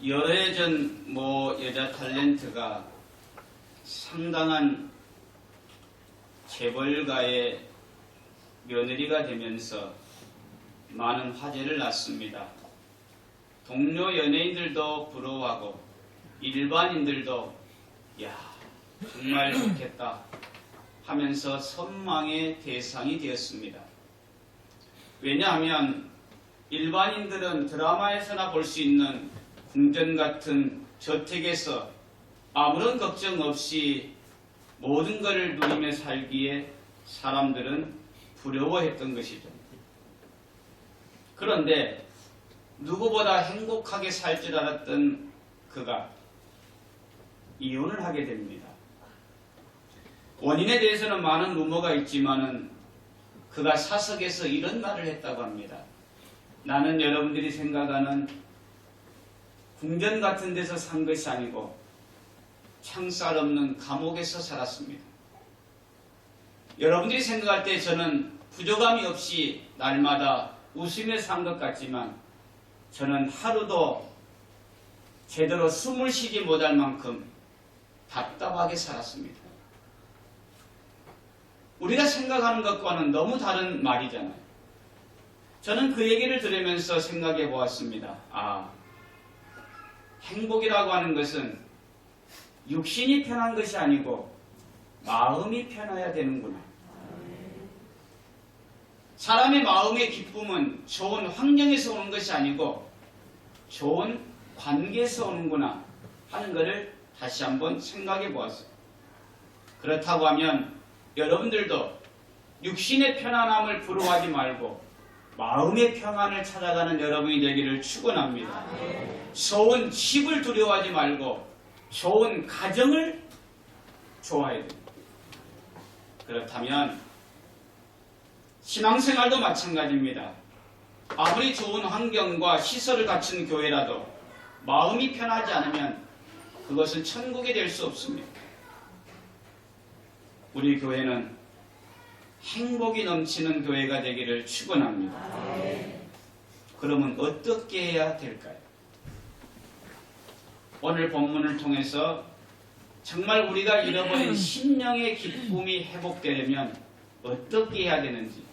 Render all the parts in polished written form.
여래전 여자 탤런트가 상당한 재벌가의 며느리가 되면서 많은 화제를 낳습니다. 동료 연예인들도 부러워하고 일반인들도 야 정말 좋겠다 하면서 선망의 대상이 되었습니다. 왜냐하면 일반인들은 드라마에서나 볼 수 있는 궁전 같은 저택에서 아무런 걱정 없이 모든 것을 누리며 살기에 사람들은 부러워했던 것이죠. 그런데 누구보다 행복하게 살 줄 알았던 그가 이혼을 하게 됩니다. 원인에 대해서는 많은 루머가 있지만은 그가 사석에서 이런 말을 했다고 합니다. 나는 여러분들이 생각하는 궁전 같은 데서 산 것이 아니고 창살 없는 감옥에서 살았습니다. 여러분들이 생각할 때 저는 부족함이 없이 날마다 웃으며 산 것 같지만 저는 하루도 제대로 숨을 쉬지 못할 만큼 답답하게 살았습니다. 우리가 생각하는 것과는 너무 다른 말이잖아요. 저는 그 얘기를 들으면서 생각해 보았습니다. 행복이라고 하는 것은 육신이 편한 것이 아니고 마음이 편해야 되는구나. 사람의 마음의 기쁨은 좋은 환경에서 오는 것이 아니고 좋은 관계에서 오는구나 하는 것을 다시 한번 생각해 보았어요. 그렇다고 하면 여러분들도 육신의 편안함을 부러워하지 말고 마음의 평안을 찾아가는 여러분이 되기를 축원합니다. 좋은 집을 두려워하지 말고 좋은 가정을 좋아해야 됩니다. 그렇다면 신앙생활도 마찬가지입니다. 아무리 좋은 환경과 시설을 갖춘 교회라도 마음이 편하지 않으면 그것은 천국이 될 수 없습니다. 우리 교회는 행복이 넘치는 교회가 되기를 축원합니다. 그러면 어떻게 해야 될까요? 오늘 본문을 통해서 정말 우리가 잃어버린 심령의 기쁨이 회복되려면 어떻게 해야 되는지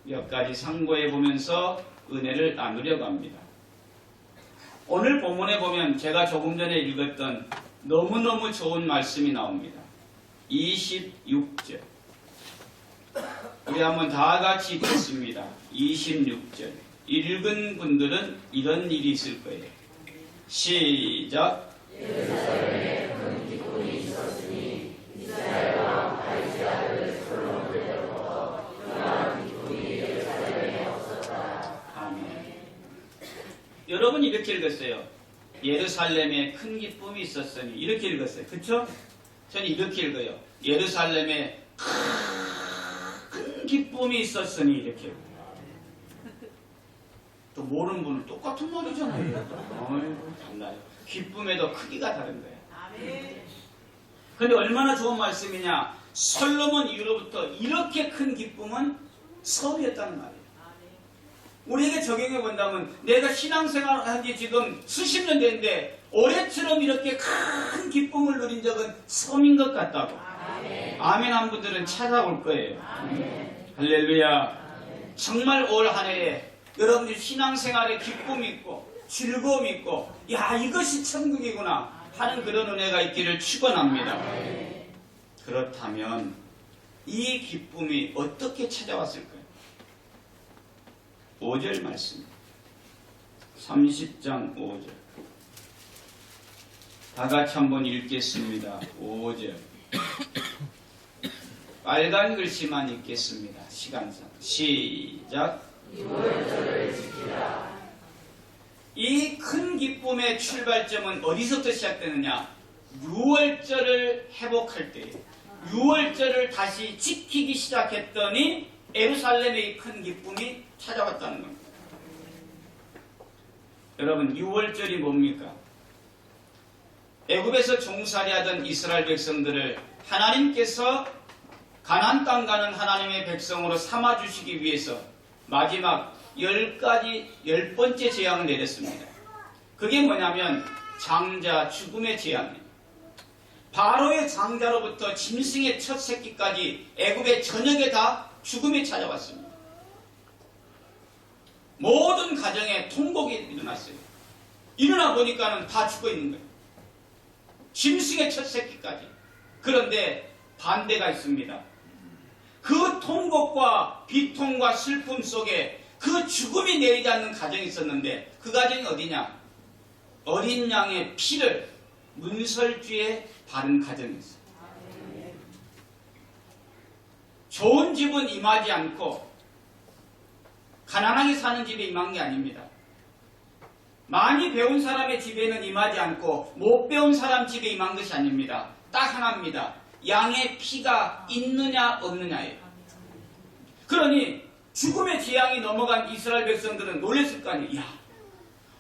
몇 가지 상고해 보면서 은혜를 나누려고 합니다. 오늘 본문에 보면 제가 조금 전에 읽었던 너무너무 좋은 말씀이 나옵니다. 26절. 우리 한번 다 같이 읽겠습니다. 26절. 읽은 분들은 이런 일이 있을 거예요. 시작. 예루살렘에 큰 기쁨이 있었으니 이스라엘 왕 다윗의 솔로몬을 때로부터 그러한 기쁨이 예루살렘에 없었다. 아멘. 여러분 이렇게 읽었어요. 예루살렘에 큰 기쁨이 있었으니 이렇게 읽었어요. 그렇죠? 저는 이렇게 읽어요. 예루살렘에 큰 기쁨이 있었으니 이렇게 읽어요. 또 모르는 분은 똑같은 말이잖아요. 아이고 달라요. 기쁨에도 크기가 다른 거예요. 그런데 얼마나 좋은 말씀이냐. 솔로몬 이후로부터 이렇게 큰 기쁨은 처음이었다는 말이에요. 우리에게 적용해 본다면 내가 신앙생활 한 지 지금 수십 년 됐는데 올해처럼 이렇게 큰 기쁨을 누린 적은 처음인 것 같다고. 아멘 한 분들은 찾아올 거예요. 할렐루야. 정말 올 한 해에 여러분들 신앙생활에 기쁨이 있고 즐거움이 있고 야 이것이 천국이구나 하는 그런 은혜가 있기를 축원합니다. 그렇다면 이 기쁨이 어떻게 찾아왔을까요? 5절 말씀 30장 5절 다 같이 한번 읽겠습니다. 5절 빨간 글씨만 읽겠습니다. 시간상 시작. 이 큰 기쁨의 출발점은 어디서부터 시작되느냐? 6월절을 회복할 때 6월절을 다시 지키기 시작했더니 예루살렘의 큰 기쁨이 찾아왔다는 겁니다. 여러분 6월절이 뭡니까? 애굽에서 종살이하던 이스라엘 백성들을 하나님께서 가나안 땅 가는 하나님의 백성으로 삼아주시기 위해서 마지막 10번째 재앙을 내렸습니다. 그게 뭐냐면 장자 죽음의 재앙이에요. 바로의 장자로부터 짐승의 첫 새끼까지 애굽의 전역에 다 죽음이 찾아왔습니다. 모든 가정에 통곡이 일어났어요. 일어나 보니까는 다 죽어 있는 거예요. 짐승의 첫 새끼까지. 그런데 반대가 있습니다. 그 통곡과 비통과 슬픔 속에 그 죽음이 내리지 않는 가정이 있었는데 그 가정이 어디냐? 어린 양의 피를 문설주에 바른 가정이었어요. 좋은 집은 임하지 않고 가난하게 사는 집에 임한 게 아닙니다. 많이 배운 사람의 집에는 임하지 않고 못 배운 사람 집에 임한 것이 아닙니다. 딱 하나입니다. 양의 피가 있느냐 없느냐예요. 그러니 죽음의 재앙이 넘어간 이스라엘 백성들은 놀랐을 거 아니에요. 야,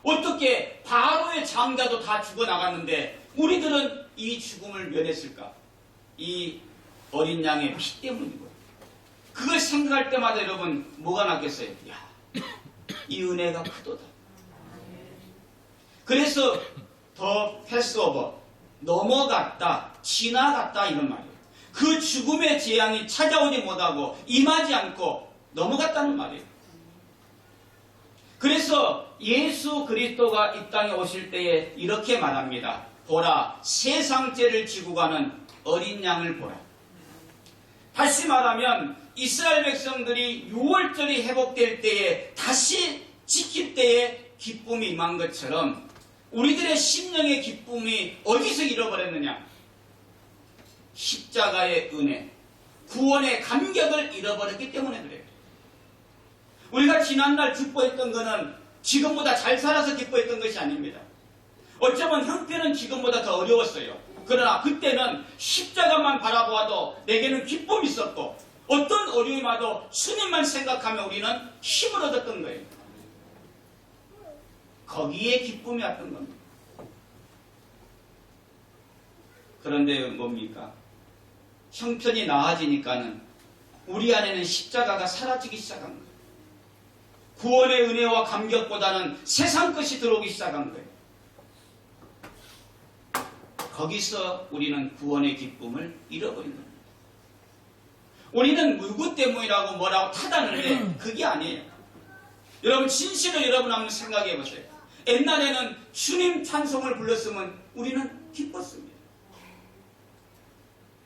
어떻게 바로의 장자도 다 죽어나갔는데 우리들은 이 죽음을 면했을까? 이 어린 양의 피 때문이고요. 그걸 생각할 때마다 여러분 뭐가 났겠어요? 야, 이 은혜가 크도다. 그래서 더 패스오버, 넘어갔다, 지나갔다 이런 말이에요. 그 죽음의 재앙이 찾아오지 못하고 임하지 않고 넘어갔다는 말이에요. 그래서 예수 그리스도가 이 땅에 오실 때에 이렇게 말합니다. 보라, 세상 죄를 지고 가는 어린 양을 보라. 다시 말하면 이스라엘 백성들이 유월절이 회복될 때에 다시 지킬 때에 기쁨이 임한 것처럼 우리들의 심령의 기쁨이 어디서 잃어버렸느냐? 십자가의 은혜, 구원의 감격을 잃어버렸기 때문에 그래요. 우리가 지난날 기뻐했던 것은 지금보다 잘 살아서 기뻐했던 것이 아닙니다. 어쩌면 형편은 지금보다 더 어려웠어요. 그러나 그때는 십자가만 바라보아도 내게는 기쁨이 있었고 어떤 어려움이 와도 주님만 생각하며 우리는 힘을 얻었던 거예요. 거기에 기쁨이 왔던 겁니다. 그런데 뭡니까? 형편이 나아지니까는 우리 안에는 십자가가 사라지기 시작한 거예요. 구원의 은혜와 감격보다는 세상 것이 들어오기 시작한 거예요. 거기서 우리는 구원의 기쁨을 잃어버린 겁니다. 우리는 누구 때문이라고 뭐라고 타다는데 그게 아니에요. 여러분 진실로 여러분 한번 생각해 보세요. 옛날에는 주님 찬송을 불렀으면 우리는 기뻤습니다.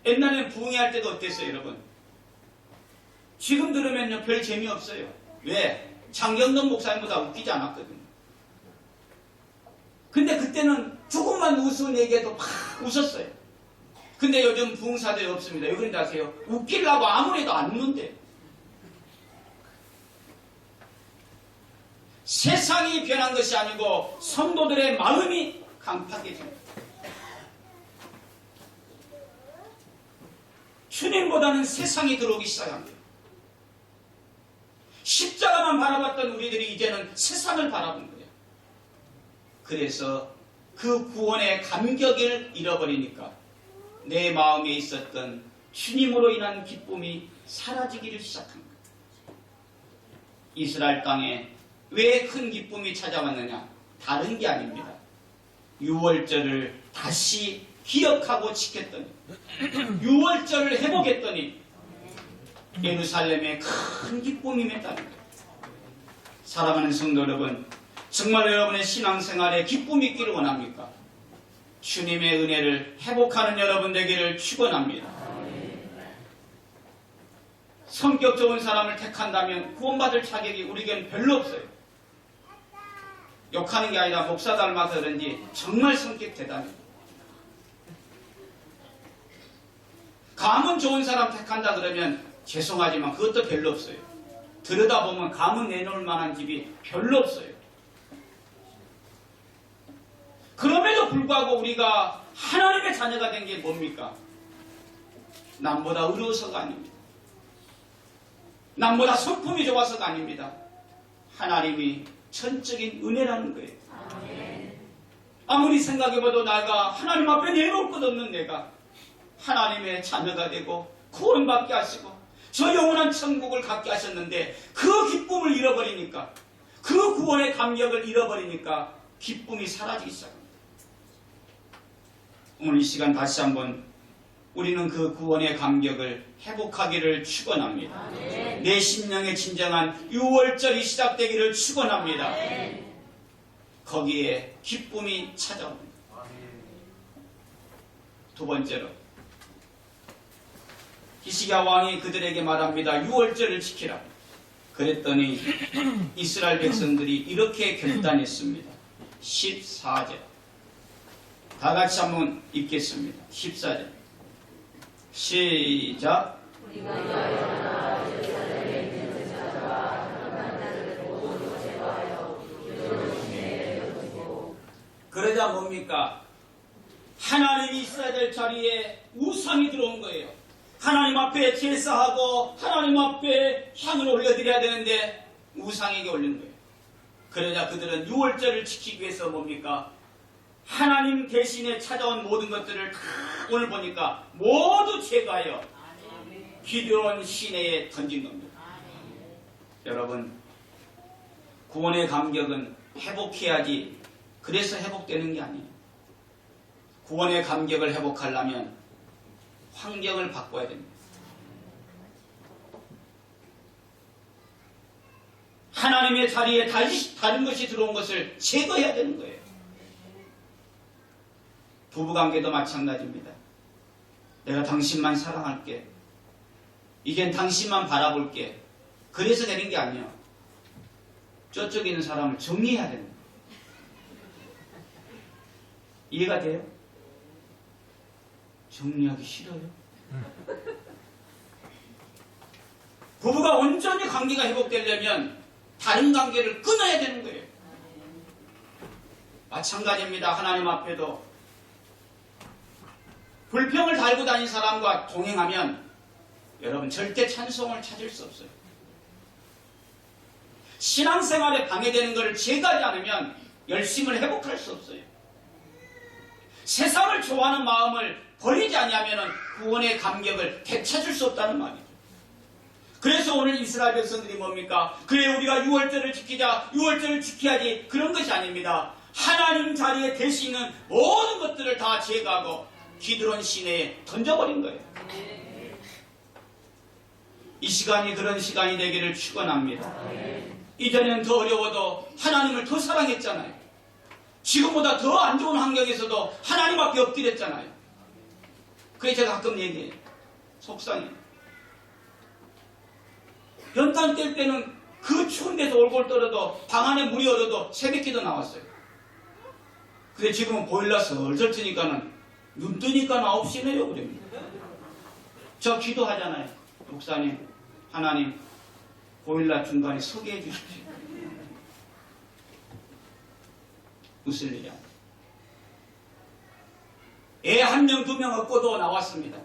옛날에는 부흥회 때도 어땠어요 여러분? 지금 들으면요 별 재미없어요. 왜? 장경동 목사님보다 웃기지 않았거든요. 근데 그때는 조금만 웃은 얘기해도 막 웃었어요. 근데 요즘 부흥사들이 없습니다. 왜 그런지 아세요? 웃기려고 아무리 해도 안 웃는데. 세상이 변한 것이 아니고 성도들의 마음이 강팍해집니다. 주님보다는 세상이 들어오기 시작합니다. 십자가만 바라봤던 우리들이 이제는 세상을 바라본 거예요. 그래서 그 구원의 감격을 잃어버리니까 내 마음에 있었던 주님으로 인한 기쁨이 사라지기를 시작한 거예요. 이스라엘 땅에 왜 큰 기쁨이 찾아왔느냐? 다른 게 아닙니다. 유월절을 다시 기억하고 지켰더니 유월절을 회복했더니 예루살렘에 큰 기쁨이 맺다는 거예요. 사랑하는 성도 여러분, 정말 여러분의 신앙생활에 기쁨이 있기를 원합니까? 주님의 은혜를 회복하는 여러분 되기를 축원합니다. 성격 좋은 사람을 택한다면 구원받을 자격이 우리에게는 별로 없어요. 욕하는 게 아니라 목사 닮아서 그런지 정말 성격 대단해요. 감은 좋은 사람 택한다 그러면 죄송하지만 그것도 별로 없어요. 들여다보면 감은 내놓을 만한 집이 별로 없어요. 그럼에도 불구하고 우리가 하나님의 자녀가 된 게 뭡니까? 남보다 의로워서가 아닙니다. 남보다 성품이 좋아서가 아닙니다. 하나님이 전적인 은혜라는 거예요. 아무리 생각해봐도 내가 하나님 앞에 내놓을 것 없는 내가 하나님의 자녀가 되고 구원받게 하시고 저 영원한 천국을 갖게 하셨는데 그 기쁨을 잃어버리니까 그 구원의 감격을 잃어버리니까 기쁨이 사라지기 시작합니다. 오늘 이 시간 다시 한번 우리는 그 구원의 감격을 회복하기를 축원합니다. 내 심령의 진정한 유월절이 시작되기를 축원합니다. 거기에 기쁨이 찾아옵니다. 두 번째로 히스기야 왕이 그들에게 말합니다. 유월절을 지키라. 그랬더니 이스라엘 백성들이 이렇게 결단했습니다. 14절 다 같이 한번 읽겠습니다. 14절 시작. 그러자 뭡니까? 하나님이 있어야 될 자리에 우상이 들어온 거예요. 하나님 앞에 제사하고 하나님 앞에 향을 올려드려야 되는데 우상에게 올린 거예요. 그러자 그들은 유월절을 지키기 위해서 뭡니까? 하나님 대신에 찾아온 모든 것들을 다 오늘 보니까 모두 제거하여 기드론 시내에 던진 겁니다. 여러분, 구원의 감격은 회복해야지. 그래서 회복되는 게 아니에요. 구원의 감격을 회복하려면 환경을 바꿔야 됩니다. 하나님의 자리에 다른 것이 들어온 것을 제거해야 되는 거예요. 부부관계도 마찬가지입니다. 내가 당신만 사랑할게. 이젠 당신만 바라볼게. 그래서 되는 게 아니에요. 저쪽에 있는 사람을 정리해야 되는 거예요. 이해가 돼요? 정리하기 싫어요? 부부가 온전히 관계가 회복되려면 다른 관계를 끊어야 되는 거예요. 마찬가지입니다. 하나님 앞에도 불평을 달고 다닌 사람과 동행하면 여러분 절대 찬송을 찾을 수 없어요. 신앙생활에 방해되는 것을 제거하지 않으면 열심을 회복할 수 없어요. 세상을 좋아하는 마음을 버리지 않으면 구원의 감격을 되찾을 수 없다는 말이죠. 그래서 오늘 이스라엘 백성들이 뭡니까? 그래 우리가 유월절을 지키자. 유월절을 지켜야지. 그런 것이 아닙니다. 하나님 자리에 대신은 모든 것들을 다 제거하고 기드론 시내에 던져버린 거예요. 이 시간이 그런 시간이 되기를 축원합니다. 이전에는 더 어려워도 하나님을 더 사랑했잖아요. 지금보다 더 안 좋은 환경에서도 하나님 앞에 엎드렸잖아요. 그게 제가 가끔 얘기해요. 속상해요. 연탄 뗄 때는 그 추운 데서 올골 떨어도 방 안에 물이 얼어도 새벽기도 나왔어요. 근데 지금은 보일러 설설 트니까는 눈 뜨니까 9시네요. 그럽니다. 저 기도하잖아요. 목사님, 하나님, 보일러 중간에 서게 해주십시오. 웃을 일이 아니에요. 애 1명, 2명 얻고도 나왔습니다.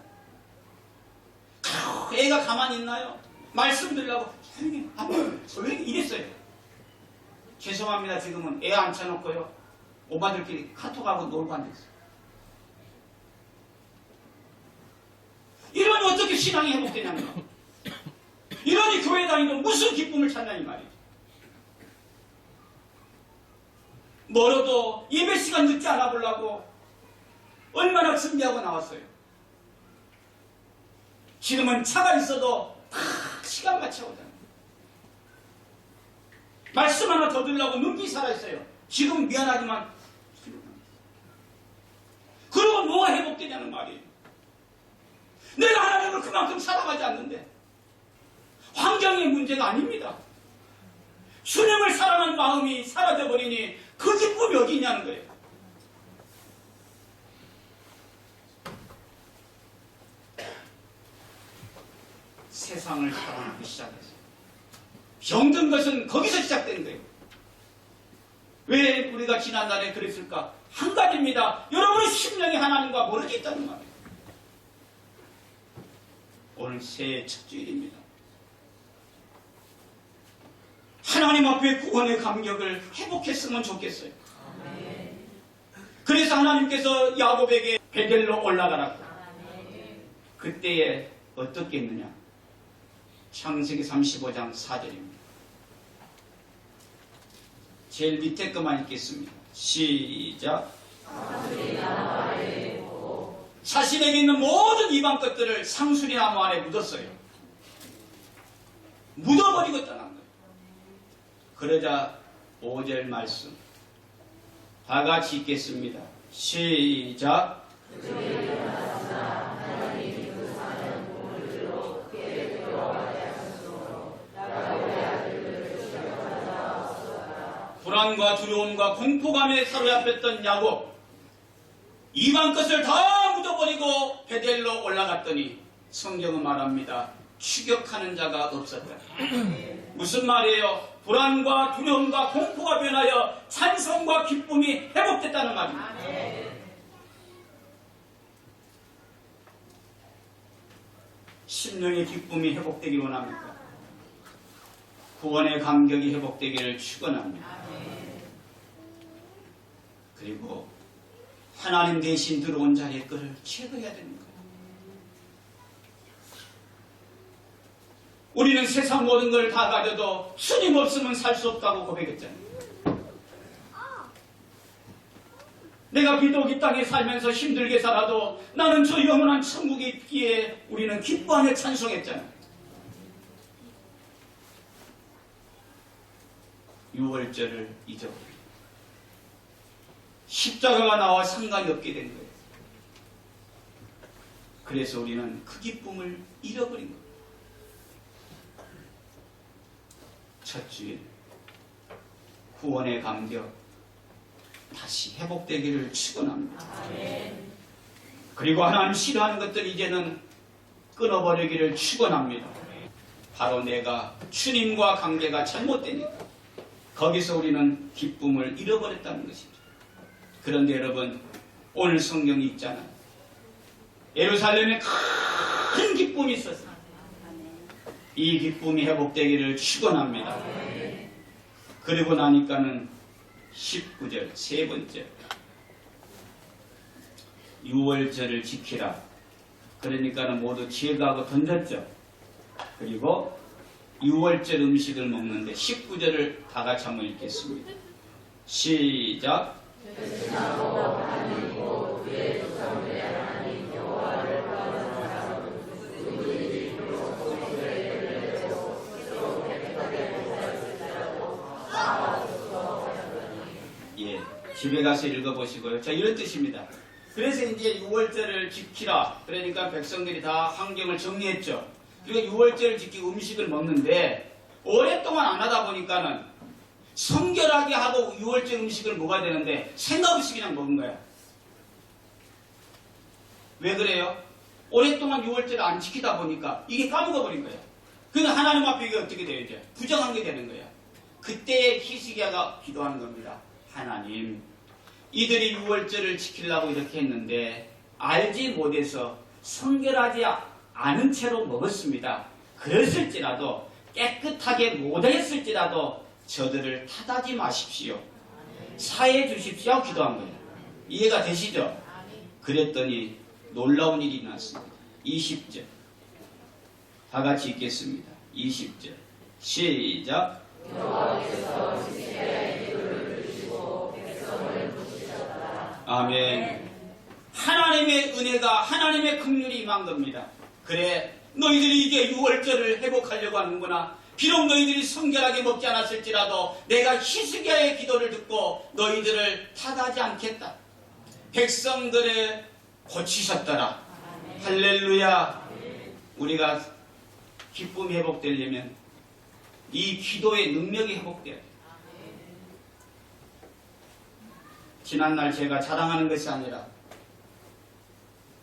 애가 가만히 있나요? 말씀드리려고 조용히 이랬어요. 죄송합니다. 지금은 애 앉혀놓고요. 오빠들끼리 카톡하고 놀고 앉아있어요. 이러니 어떻게 신앙이 회복되냐고요. 이러니 교회 다니도 무슨 기쁨을 찾냐 이 말이죠. 멀어도 예배 시간 늦지 않아 보려고 얼마나 준비하고 나왔어요. 지금은 차가 있어도 다 시간 맞춰오잖아요. 말씀 하나 더 들으려고 눈빛이 살아있어요. 지금 미안하지만 그러고 뭐가 회복되냐는 말이에요. 내가 하나님을 그만큼 사랑하지 않는데 환경의 문제가 아닙니다. 주님을 사랑하는 마음이 사라져버리니 그 기쁨이 어디 있냐는 거예요. 세상을 사랑하기 시작했어요. 병든 것은 거기서 시작된 거예요. 왜 우리가 지난날에 그랬을까? 한 가지입니다. 여러분의 심령이 하나님과 멀어져 있다는 말이에요. 오늘 새해 첫 주일입니다. 하나님 앞에 구원의 감격을 회복했으면 좋겠어요. 그래서 하나님께서 야곱에게 베델로 올라가라고. 그때에 어떻게 했느냐? 창세기 35장 4절입니다. 제일 밑에 것만 읽겠습니다. 시작. 자신에게 있는 모든 이방 것들을 상수리 나무 안에 묻었어요. 묻어버리고 떠난 거예요. 그러자 5절 말씀 다 같이 읽겠습니다. 시작. 불안과 두려움과 공포감에 사로잡혔던 야곱, 이방 것을 다 묻어버리고 베델로 올라갔더니 성경은 말합니다. 추격하는 자가 없었다. 무슨 말이에요? 불안과 두려움과 공포가 변하여 찬송과 기쁨이 회복됐다는 말입니다. 심령의 기쁨이 회복되기 원합니까? 구원의 감격이 회복되기를 축원합니다. 그리고 하나님 대신 들어온 자의 것을 제거해야 되는 거예요. 우리는 세상 모든 걸 다 가져도 주님 없으면 살 수 없다고 고백했잖아요. 내가 비록 이 땅에 살면서 힘들게 살아도 나는 저 영원한 천국에 있기에 우리는 기뻐하며 찬송했잖아요. 6월절을 잊어버립니다. 십자가가 나와 상관이 없게 된 거예요. 그래서 우리는 그 기쁨을 잃어버린 거예요. 첫 주일 구원의 감격 다시 회복되기를 축원합니다. 그리고 하나님 싫어하는 것들 이제는 끊어버리기를 축원합니다. 바로 내가 주님과 관계가 잘못되니까 거기서 우리는 기쁨을 잃어버렸다는 것이죠. 그런데 여러분 오늘 성경이 있잖아요. 예루살렘에 큰 기쁨이 있었어요. 이 기쁨이 회복되기를 축원합니다. 그리고 나니까는 19절 세 번째 6월절을 지키라. 그러니까는 모두 제거하고 던졌죠. 그리고 6월절 음식을 먹는데 19절을 다 같이 한번 읽겠습니다. 시작. 예, 집에 가서 읽어보시고요. 자, 이런 뜻입니다. 그래서 이제 6월절을 지키라. 그러니까 백성들이 다 환경을 정리했죠. 그리고 6월절을 지키고 음식을 먹는데 오랫동안 안 하다 보니까는 성결하게 하고 6월절 음식을 먹어야 되는데 생각 없이 그냥 먹은 거야. 왜 그래요? 오랫동안 6월절을 안 지키다 보니까 이게 까먹어버린 거야. 그러니까 하나님 앞에 이게 어떻게 돼요? 이제 부정한 게 되는 거야. 그때 히스기야가 기도하는 겁니다. 하나님, 이들이 6월절을 지키려고 이렇게 했는데 알지 못해서 성결하지 않은 채로 먹었습니다. 그랬을지라도 깨끗하게 못했을지라도 저들을 탓하지 마십시오. 사해 주십시오 하고 기도한 거예요. 이해가 되시죠? 그랬더니 놀라운 일이 일어났습니다. 20절 다 같이 읽겠습니다. 20절 시작. 아멘. 하나님의 은혜가 하나님의 긍휼이 임한 겁니다. 그래 너희들이 이제 6월절을 회복하려고 하는구나. 비록 너희들이 성결하게 먹지 않았을지라도 내가 히스기야의 기도를 듣고 너희들을 탓하지 않겠다. 백성들의 고치셨더라. 할렐루야. 우리가 기쁨이 회복되려면 이 기도의 능력이 회복돼야 돼요. 지난날 제가 자랑하는 것이 아니라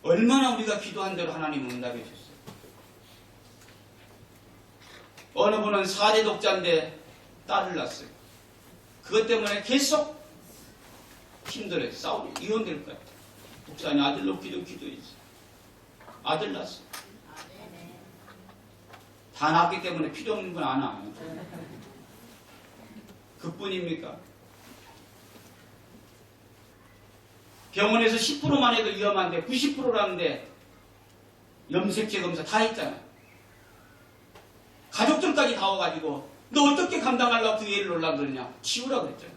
얼마나 우리가 기도한 대로 하나님 응답해 줬어요. 어느 분은 4대 독자인데 딸을 낳았어요. 그것 때문에 계속 힘들어요. 싸우고 이혼될 거야. 목사님 아들 놓기도 기도했어요. 아들 낳았어요. 다 낳기 때문에 필요 없는 건 안 와. 그뿐입니까? 병원에서 10%만 해도 위험한데 90%라는데 염색체 검사 다 했잖아요. 가족들까지 다 와가지고 너 어떻게 감당하려고 그 애를 놀라 그러냐. 치우라고 그랬잖아요.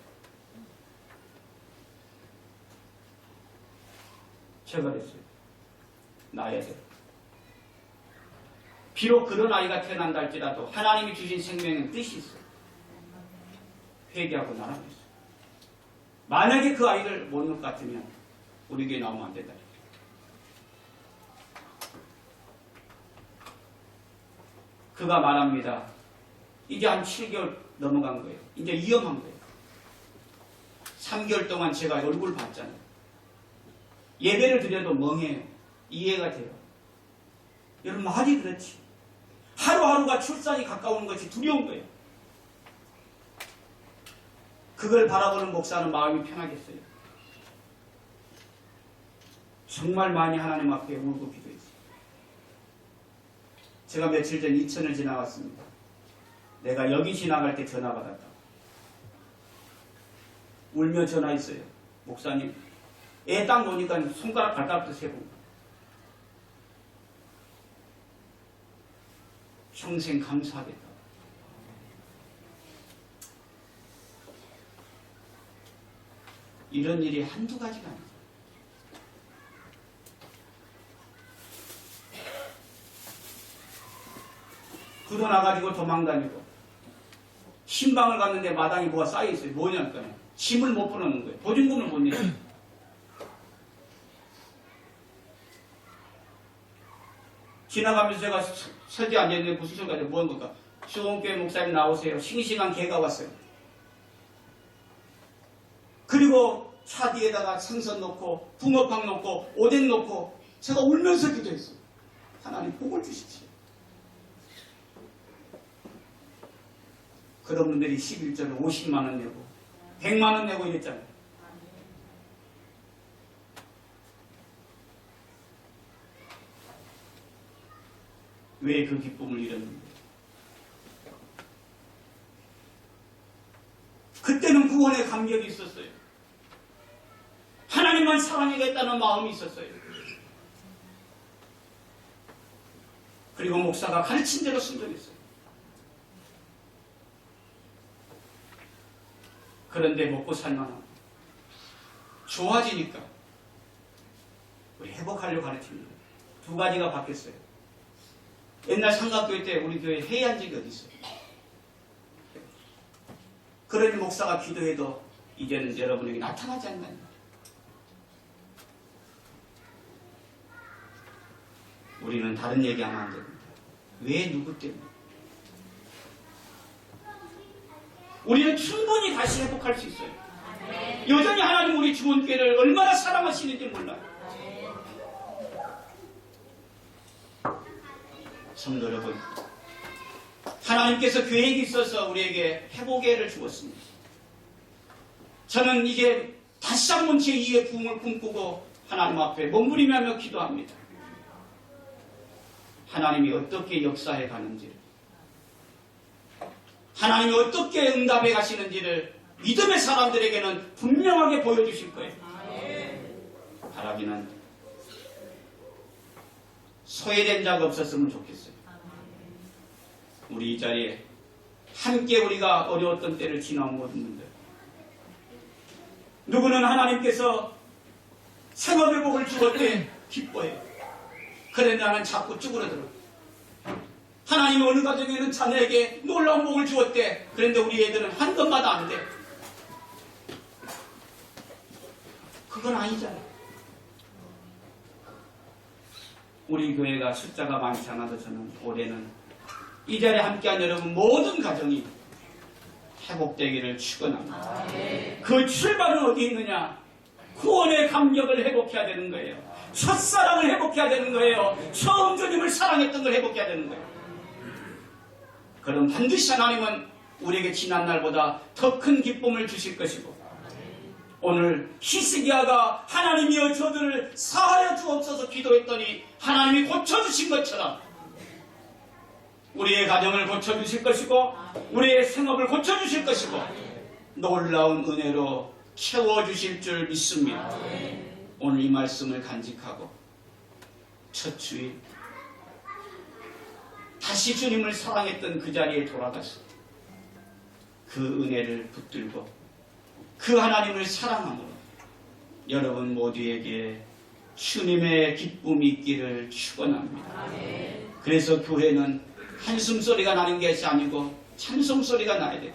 제가 그랬어요. 나야 돼. 비록 그런 아이가 태어난다 할지라도 하나님이 주신 생명엔 뜻이 있어. 회개하고 나라고 있어. 만약에 그 아이를 못 넣을 것 같으면 우리 교회 나오면 안 된다. 그가 말합니다. 이제 한 7개월 넘어간 거예요. 이제 위험한 거예요. 3개월 동안 제가 얼굴 봤잖아요. 예배를 드려도 멍해요. 이해가 돼요. 여러분 말이 그렇지. 하루하루가 출산이 가까운 것이 두려운 거예요. 그걸 바라보는 목사는 마음이 편하겠어요. 정말 많이 하나님 앞에 울고 기도했어요. 제가 며칠 전 이천을 지나갔습니다. 내가 여기 지나갈 때 전화 받았다. 울며 전화했어요. 목사님, 애 딱 놓으니까 손가락 발가락도 세고 평생 감사하겠다. 이런 일이 한두 가지가 아니죠. 구도 나가지고 도망다니고 신방을 갔는데 마당에 뭐가 쌓여있어요. 뭐냐니까 짐을 못 풀어놓는 거예요. 보증금을 못 내요. 지나가면서 제가 설계 앉아있는데 무슨 소리가 돼요. 뭐한 걸까? 수원교회 목사님 나오세요. 싱싱한 개가 왔어요. 그리고 차 뒤에다가 생선 넣고 붕어빵 넣고 오뎅 넣고 제가 울면서 기도했어요. 하나님 복을 주십시오. 그런 분들이 11조를 50만 원 내고 100만 원 내고 이랬잖아요. 왜 그 기쁨을 잃었는데? 그때는 구원의 감격이 있었어요. 하나님만 사랑하겠다는 마음이 있었어요. 그리고 목사가 가르친 대로 순종했어요. 그런데 먹고 살만하고 좋아지니까 우리 회복하려고 가르칩니다. 두 가지가 바뀌었어요. 옛날 삼각교회 때 우리 교회 회의한 적이 어디 있어요? 그러니 목사가 기도해도 이제는 여러분에게 나타나지 않나요? 우리는 다른 얘기하면 안 됩니다. 왜 누구 때문에? 우리는 충분히 다시 회복할 수 있어요. 여전히 하나님 우리 주원교회를 얼마나 사랑하시는지 몰라요. 성도 여러분, 하나님께서 계획이 있어서 우리에게 회복의 애를 주었습니다. 저는 이제 다시 한번 제2의 부흥을 꿈꾸고 하나님 앞에 몸부림하며 기도합니다. 하나님이 어떻게 역사해 가는지를, 하나님이 어떻게 응답해 가시는지를 믿음의 사람들에게는 분명하게 보여주실 거예요. 바라기는 소외된 자가 없었으면 좋겠어요. 우리 이 자리에 함께 우리가 어려웠던 때를 지나온 모든 분들, 누구는 하나님께서 생업의 복을 주었대 기뻐해요. 그런데 나는 자꾸 쭈그러들어. 하나님 어느 가정에는 자녀에게 놀라운 복을 주었대. 그런데 우리 애들은 한 것마다 안 돼. 그건 아니잖아. 우리 교회가 숫자가 많지 않아도 저는 올해는 이 자리에 함께한 여러분 모든 가정이 회복되기를 축원합니다. 그 출발은 어디 있느냐? 구원의 감격을 회복해야 되는 거예요. 첫사랑을 회복해야 되는 거예요. 처음 주님을 사랑했던 걸 회복해야 되는 거예요. 그럼 반드시 하나님은 우리에게 지난 날보다 더 큰 기쁨을 주실 것이고, 오늘 히스기야가 하나님이여 저들을 사하여 주옵소서 기도했더니 하나님이 고쳐주신 것처럼 우리의 가정을 고쳐주실 것이고 우리의 생업을 고쳐주실 것이고 놀라운 은혜로 채워주실 줄 믿습니다. 오늘 이 말씀을 간직하고 첫 주일 다시 주님을 사랑했던 그 자리에 돌아가서 그 은혜를 붙들고 그 하나님을 사랑함으로 여러분 모두에게 주님의 기쁨이 있기를 축원합니다. 그래서 교회는 한숨소리가 나는 것이 아니고 찬송소리가 나야 되고,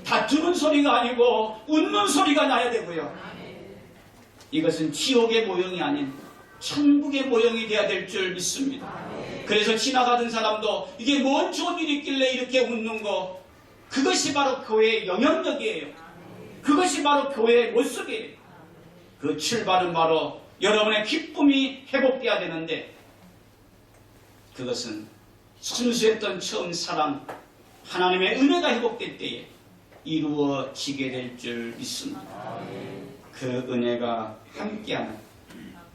다투는 소리가 아니고 웃는 소리가 나야 되고요. 이것은 지옥의 모형이 아닌 천국의 모형이 되어야 될 줄 믿습니다. 그래서 지나가던 사람도 이게 뭔 좋은 일이 있길래 이렇게 웃는 거, 그것이 바로 교회의 영향력이에요. 그것이 바로 교회의 모습이에요. 그 출발은 바로 여러분의 기쁨이 회복되어야 되는데, 그것은 순수했던 처음 사랑, 하나님의 은혜가 회복될 때에 이루어지게 될 줄 믿습니다. 그 은혜가 함께하는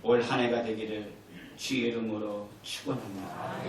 올 한 해가 되기를 주의 이름으로 축원합니다.